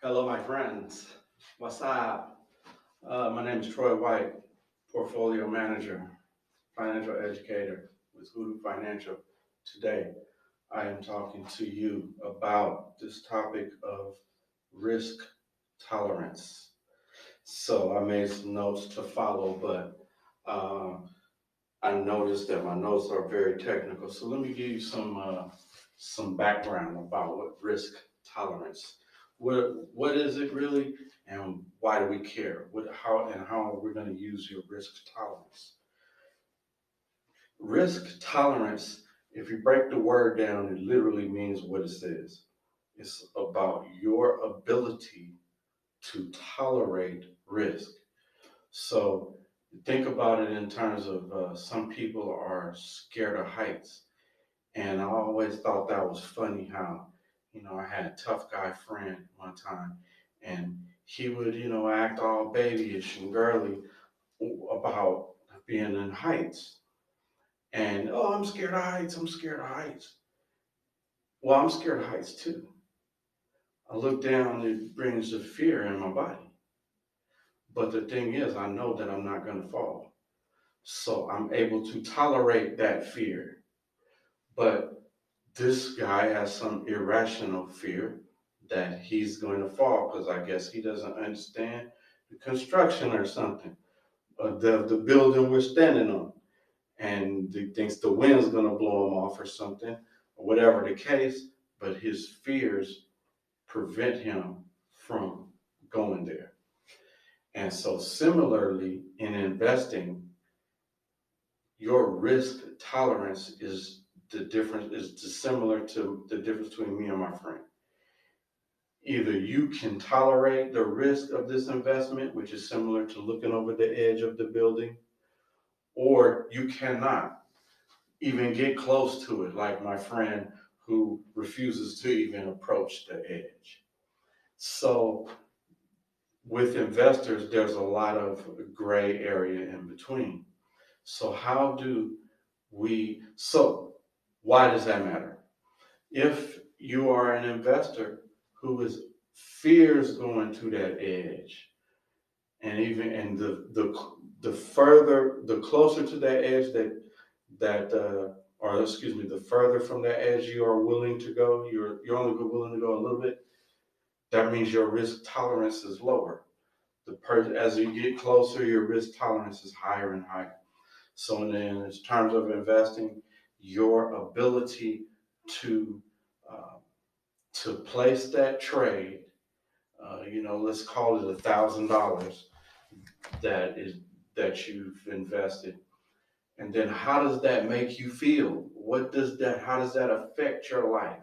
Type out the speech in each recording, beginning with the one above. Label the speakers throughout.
Speaker 1: Hello, my friends. What's up? My name is Troy White, portfolio manager, financial educator with Hoodoo Financial. Today, I am talking to you about this topic of risk tolerance. So, I made some notes to follow, but I noticed that my notes are very technical. So, let me give you some background about what risk tolerance. What is it really, and why do we care? How are we going to use your risk tolerance? Risk tolerance, if you break the word down, it literally means what it says. It's about your ability to tolerate risk. So think about it in terms of some people are scared of heights. And I always thought that was funny how, I had a tough guy friend one time, and he would, act all babyish and girly about being in heights. And, oh, I'm scared of heights. I'm scared of heights. Well, I'm scared of heights too. I look down, it brings a fear in my body. But the thing is, I know that I'm not going to fall. So I'm able to tolerate that fear. But this guy has some irrational fear that he's going to fall because I guess he doesn't understand the construction or something of the building we're standing on. And he thinks the wind's going to blow him off or something, or whatever the case, but his fears prevent him from going there. And so, similarly, in investing, your risk tolerance is the difference, is similar to the difference between me and my friend. Either you can tolerate the risk of this investment, which is similar to looking over the edge of the building, or you cannot even get close to it, like my friend who refuses to even approach the edge. So, with investors, there's a lot of gray area in between. So, so why does that matter? If you are an investor who is fears going to that edge, and even and the further the closer to that edge or excuse me, the further from that edge you are willing to go, you're only willing to go a little bit. That means your risk tolerance is lower. As you get closer, your risk tolerance is higher and higher. So in terms of investing, your ability to uh, to place that trade, let's call it $1,000 that is that you've invested, and then how does that make you feel? How does that affect your life?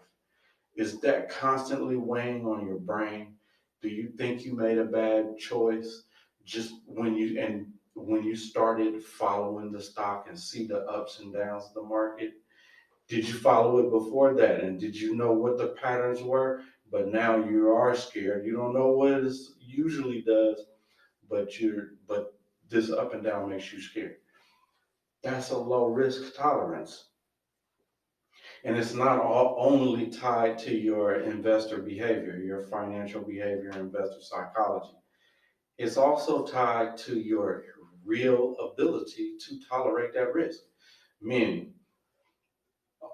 Speaker 1: Is that constantly weighing on your brain? Do you think you made a bad choice just when you started following the stock and see the ups and downs of the market? Did you follow it before that? And did you know what the patterns were? But now you are scared. You don't know what it usually does, but this up and down makes you scared. That's a low risk tolerance. And it's not only tied to your investor behavior, your financial behavior, investor psychology. It's also tied to your real ability to tolerate that risk. Meaning,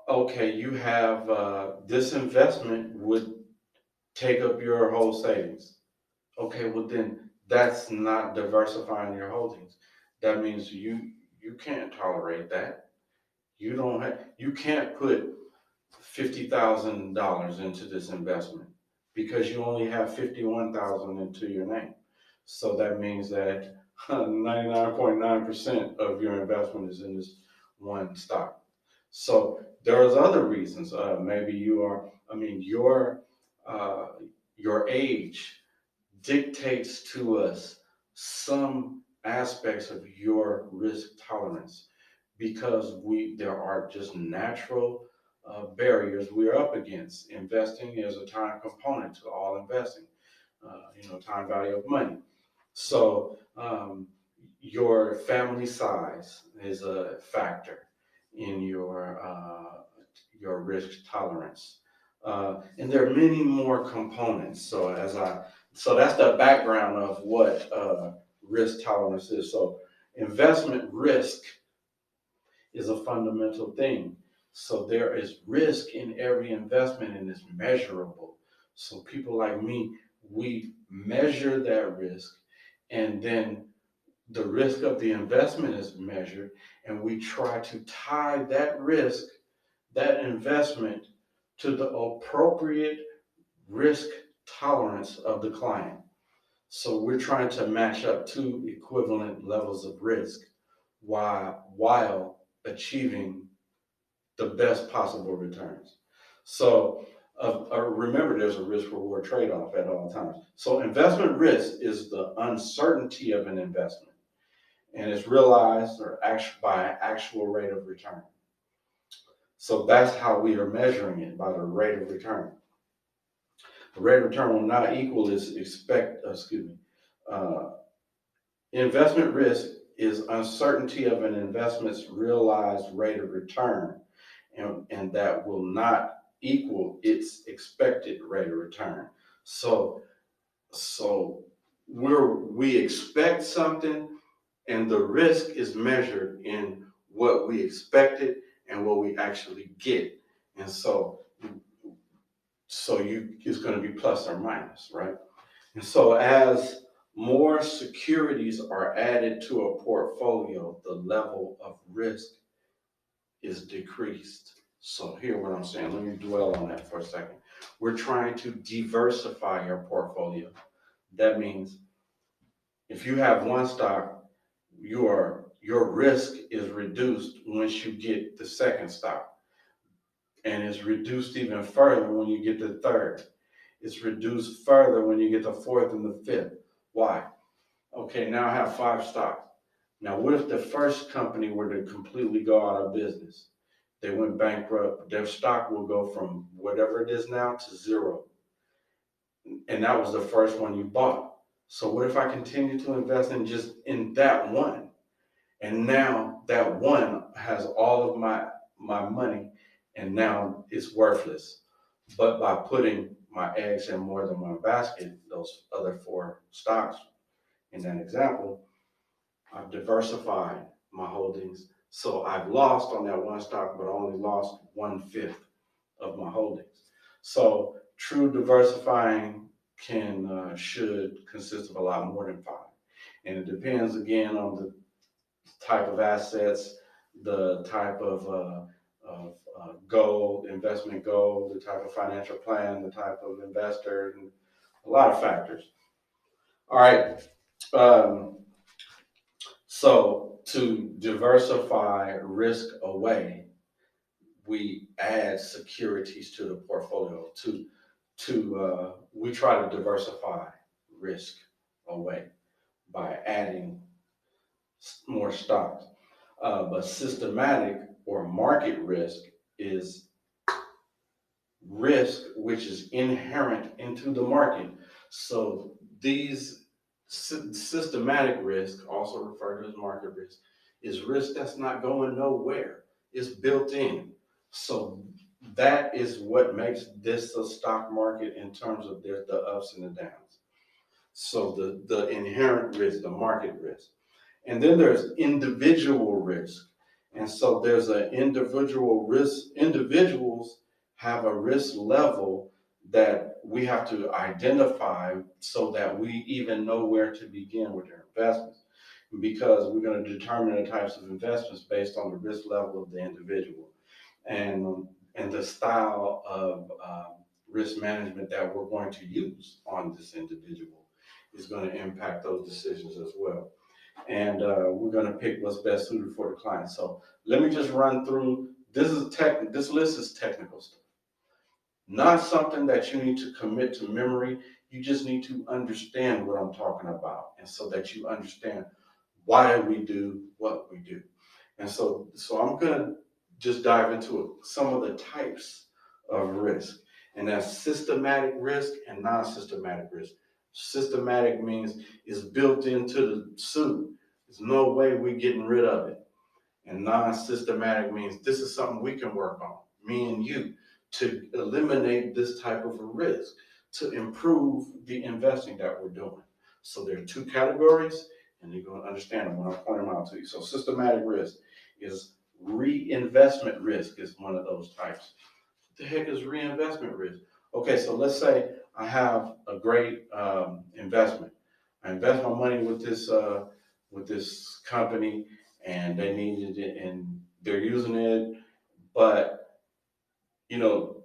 Speaker 1: okay, you have this investment would take up your whole savings. Okay, well then that's not diversifying your holdings. That means you can't tolerate that. You can't put $50,000 into this investment because you only have 51,000 into your name. So that means that 99.9% of your investment is in this one stock. So there's other reasons. Maybe uh, your age dictates to us some aspects of your risk tolerance because there are just natural barriers we're up against. Investing is a time component to all investing, time value of money. So your family size is a factor in your risk tolerance. And there are many more components. So that's the background of what risk tolerance is. So investment risk is a fundamental thing. So there is risk in every investment and it's measurable. So people like me, we measure that risk, and then the risk of the investment is measured, and we try to tie that risk, that investment, to the appropriate risk tolerance of the client. So we're trying to match up two equivalent levels of risk while achieving the best possible returns. So remember, there's a risk reward trade off at all times. So investment risk is the uncertainty of an investment, and it's realized by actual rate of return. So that's how we are measuring it, by the rate of return. The rate of return will not equal uh, investment risk is uncertainty of an investment's realized rate of return, and that will not equal its expected rate of return. So we expect something, and the risk is measured in what we expected and what we actually get. And it's going to be plus or minus, right? And so as more securities are added to a portfolio, the level of risk is decreased. So hear what I'm saying. Let me dwell on that for a second. We're trying to diversify your portfolio. That means if you have one stock, your risk is reduced once you get the second stock, and it's reduced even further when you get the third. It's reduced further when you get the fourth and the fifth. Why? Okay, now I have 5 stocks. Now, what if the first company were to completely go out of business? They went bankrupt. Their stock will go from whatever it is now to zero. And that was the first one you bought. So what if I continue to invest in that one? And now that one has all of my money, and now it's worthless. But by putting my eggs in more than one basket, those other 4 stocks in that example, I've diversified my holdings. So I've lost on that one stock, but only lost 1/5 of my holdings. So true diversifying should consist of a lot more than 5. And it depends again on the type of assets, the type of goal, investment goal, the type of financial plan, the type of investor, and a lot of factors. All right. Um, so to diversify risk away, we add securities to the portfolio. We try to diversify risk away by adding more stocks. But systematic or market risk is risk which is inherent into the market. So these systematic risk, also referred to as market risk, is risk that's not going nowhere. It's built in. So that is what makes this a stock market in terms of the ups and the downs. So the inherent risk, the market risk. And then there's individual risk. And so there's an individual risk. Individuals have a risk level that we have to identify so that we even know where to begin with their investments. Because we're going to determine the types of investments based on the risk level of the individual and the style of risk management that we're going to use on this individual is going to impact those decisions as well. And we're going to pick what's best suited for the client. So let me just run through. This list is technical stuff, not something that you need to commit to memory. You just need to understand what I'm talking about, and so that you understand why we do what we do. And so I'm going to just dive into some of the types of risk, and that's systematic risk and non-systematic risk. Systematic means it's built into the suit. There's no way we're getting rid of it. And non-systematic means this is something we can work on, me and you, to eliminate this type of a risk, to improve the investing that we're doing. So there are two categories, and you're going to understand them when I point them out to you. So systematic risk is reinvestment risk is one of those types. What the heck is reinvestment risk? Okay, so let's say I have a great investment. I invest my money with this company, and they needed it, and they're using it, but you know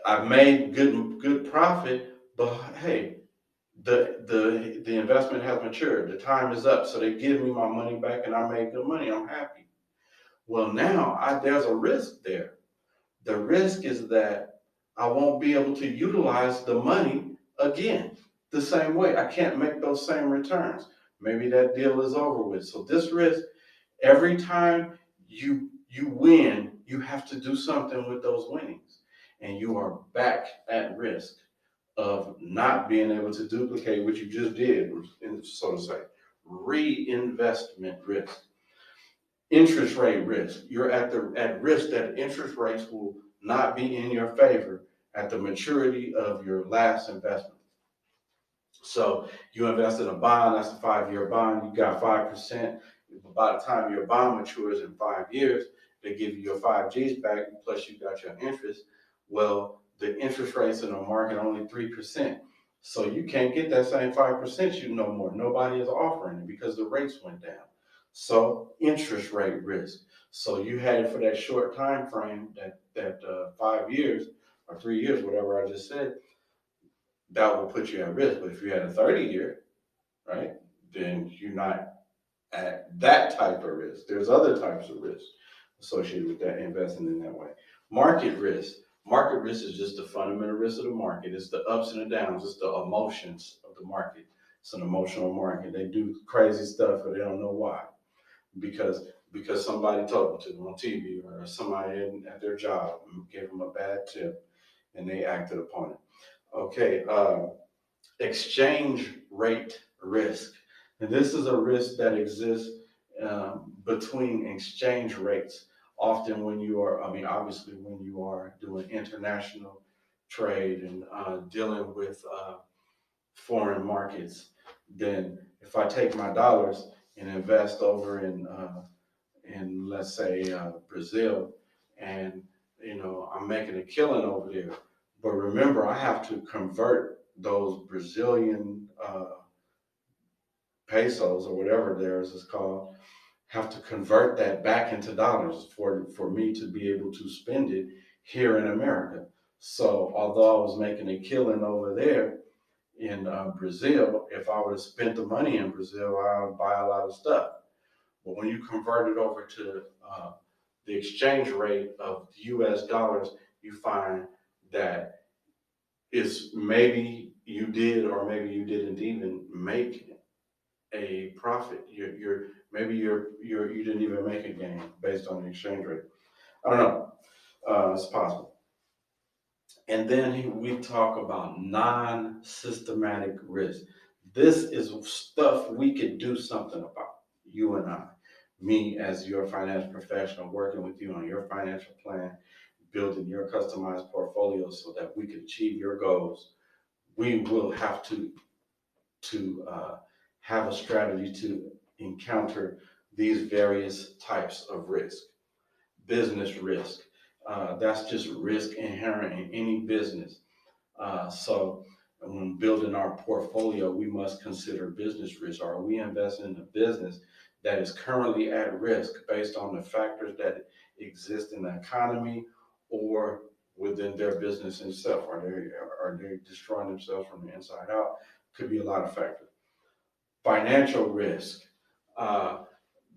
Speaker 1: I've made good profit, but hey, the investment has matured. The time is up, so they give me my money back, and I made good money. I'm happy. Well, now there's a risk there. The risk is that I won't be able to utilize the money again the same way. I can't make those same returns. Maybe that deal is over with. So this risk, every time you win, you have to do something with those winnings, and you are back at risk of not being able to duplicate what you just did, so to say. Reinvestment risk. Interest rate risk. You're at risk that interest rates will not be in your favor at the maturity of your last investment. So you invest in a bond, that's a 5-year bond, you got 5%. By the time your bond matures in 5 years, they give you your 5Gs back, plus you got your interest. Well, the interest rates in the market are only 3%. So you can't get that same 5% you no more. Nobody is offering it because the rates went down. So interest rate risk. So you had it for that short time frame, that 5 years or 3 years, whatever I just said, that will put you at risk. But if you had a 30-year, right, then you're not at that type of risk. There's other types of risk associated with that, investing in that way. Market risk. Market risk is just the fundamental risk of the market. It's the ups and the downs. It's the emotions of the market. It's an emotional market. They do crazy stuff, but they don't know why. Because somebody told them to on TV, or somebody at their job gave them a bad tip, and they acted upon it. Okay, exchange rate risk. And this is a risk that exists between exchange rates. Often when you are, obviously when you are doing international trade and dealing with foreign markets, then if I take my dollars and invest over in let's say Brazil, and I'm making a killing over there. But remember, I have to convert those Brazilian pesos or whatever theirs is called. Have to convert that back into dollars for me to be able to spend it here in America. So although I was making a killing over there in Brazil, if I would have spent the money in Brazil, I would buy a lot of stuff. But when you convert it over to the exchange rate of US dollars, you find that it's maybe you did or maybe you didn't even make a profit. You didn't even make a gain based on the exchange rate. I don't know. It's possible. And then we talk about non-systematic risk. This is stuff we could do something about, you and I. Me as your financial professional, working with you on your financial plan, building your customized portfolio so that we can achieve your goals. We will have to have a strategy to encounter these various types of risk. Business risk. That's just risk inherent in any business. So when building our portfolio, we must consider business risk. Are we investing in a business that is currently at risk based on the factors that exist in the economy or within their business itself? Are they destroying themselves from the inside out? Could be a lot of factors. Financial risk.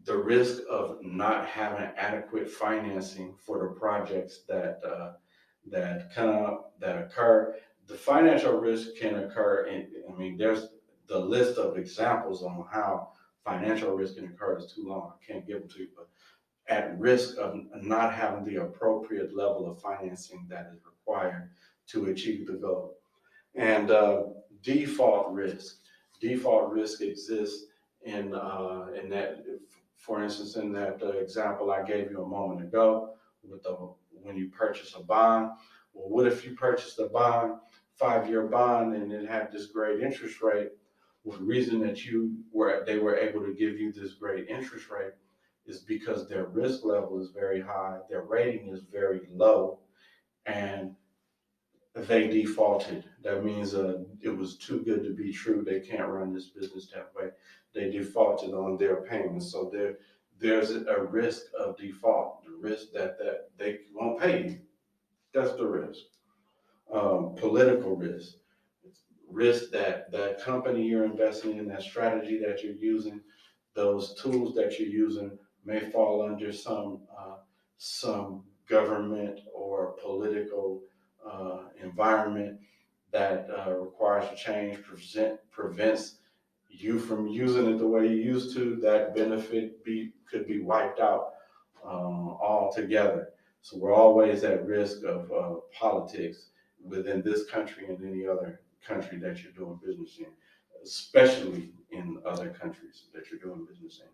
Speaker 1: The risk of not having adequate financing for the projects that occur. The financial risk can occur, there's the list of examples on how financial risk can occur is too long. I can't give them to you, but at risk of not having the appropriate level of financing that is required to achieve the goal. And default risk. Default risk exists in that, for instance, in that example I gave you a moment ago, when you purchase a bond. Well, what if you purchased a bond, 5-year bond, and it had this great interest rate? Well, the reason that they were able to give you this great interest rate is because their risk level is very high, their rating is very low, and they defaulted. That means it was too good to be true. They can't run this business that way. They defaulted on their payments. So there's a risk of default, the risk that they won't pay you. That's the risk. Political risk, risk that the company you're investing in, that strategy that you're using, those tools that you're using may fall under some government or political environment that requires a change, prevents you from using it the way you used to. That benefit could be wiped out altogether. So we're always at risk of politics within this country and any other country that you're doing business in, especially in other countries that you're doing business in.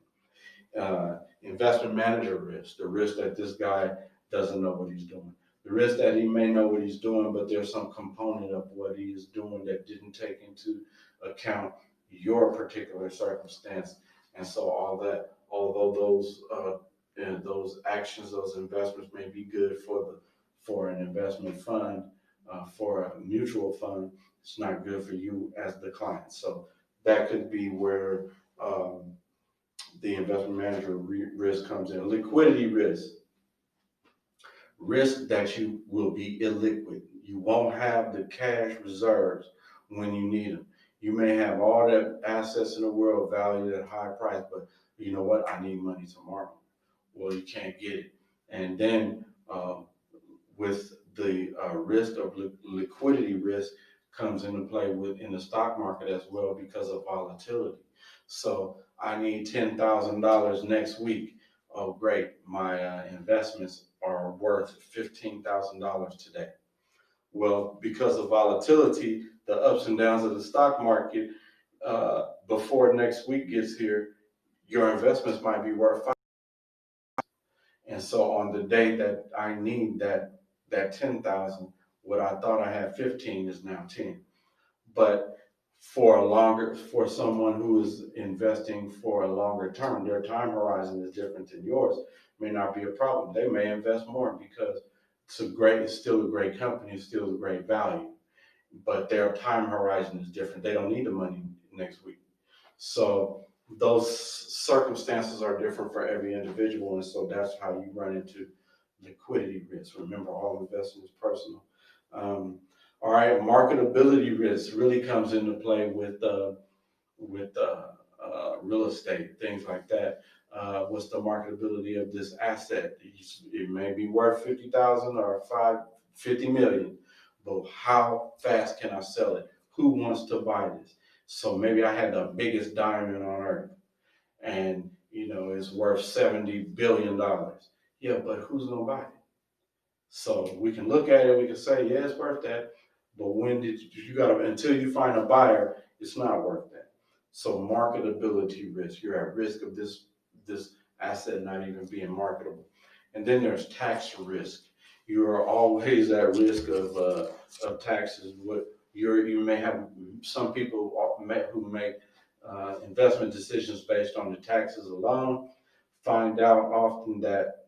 Speaker 1: Investment manager risk, the risk that this guy doesn't know what he's doing. The risk that he may know what he's doing, but there's some component of what he is doing that didn't take into account your particular circumstance. And so all that, although those actions, those investments may be good for an investment fund, for a mutual fund, it's not good for you as the client. So that could be where the investment manager risk comes in. Liquidity risk. Risk that you will be illiquid. You won't have the cash reserves when you need them. You may have all the assets in the world valued at a high price, but you know what? I need money tomorrow. Well, you can't get it. And then with the risk of liquidity risk comes into play in the stock market as well because of volatility. So I need $10,000 next week. Oh, great. My investments are worth $15,000 today. Well, because of volatility, the ups and downs of the stock market, before next week gets here, your investments might be worth $5,000. And so on the day that I need that 10,000, what I thought I had 15 is now 10. But for someone who is investing for a longer term, their time horizon is different than yours. May not be a problem. They may invest more because it's still a great company, it's still a great value, but their time horizon is different. They don't need the money next week. So those circumstances are different for every individual, and so that's how you run into liquidity risk. Remember, all investing is personal. All right, marketability risk really comes into play with real estate, things like that. What's the marketability of this asset? It may be worth 50,000 or 50 million, but how fast can I sell it? Who wants to buy this? So maybe I had the biggest diamond on earth, and it's worth $70 billion. Yeah, but who's gonna buy it? So we can look at it, we can say, yeah, it's worth that. But until you find a buyer, it's not worth that. So marketability risk, you're at risk of this asset not even being marketable. And then there's tax risk. You are always at risk of taxes. You may have some people who make investment decisions based on the taxes alone, find out often that,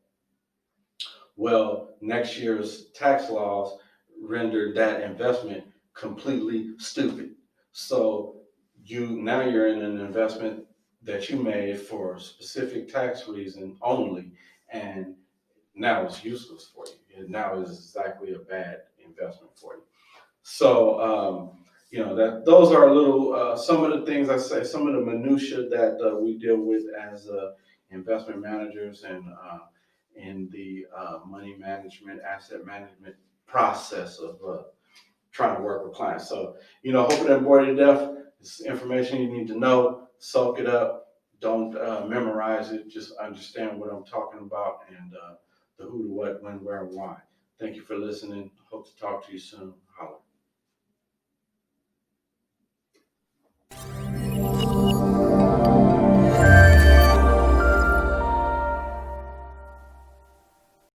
Speaker 1: well, next year's tax laws rendered that investment completely stupid. So you're in an investment that you made for a specific tax reason only, and now it's useless for you. And now is exactly a bad investment for you. So those are a little some of the things I say, some of the minutia that we deal with as investment managers and in the money management, asset management process of trying to work with clients. So, hoping that bored you to death. It's information you need to know. Soak it up. Don't memorize it. Just understand what I'm talking about and the who, the what, when, where, and why. Thank you for listening. Hope to talk to you soon. Holla.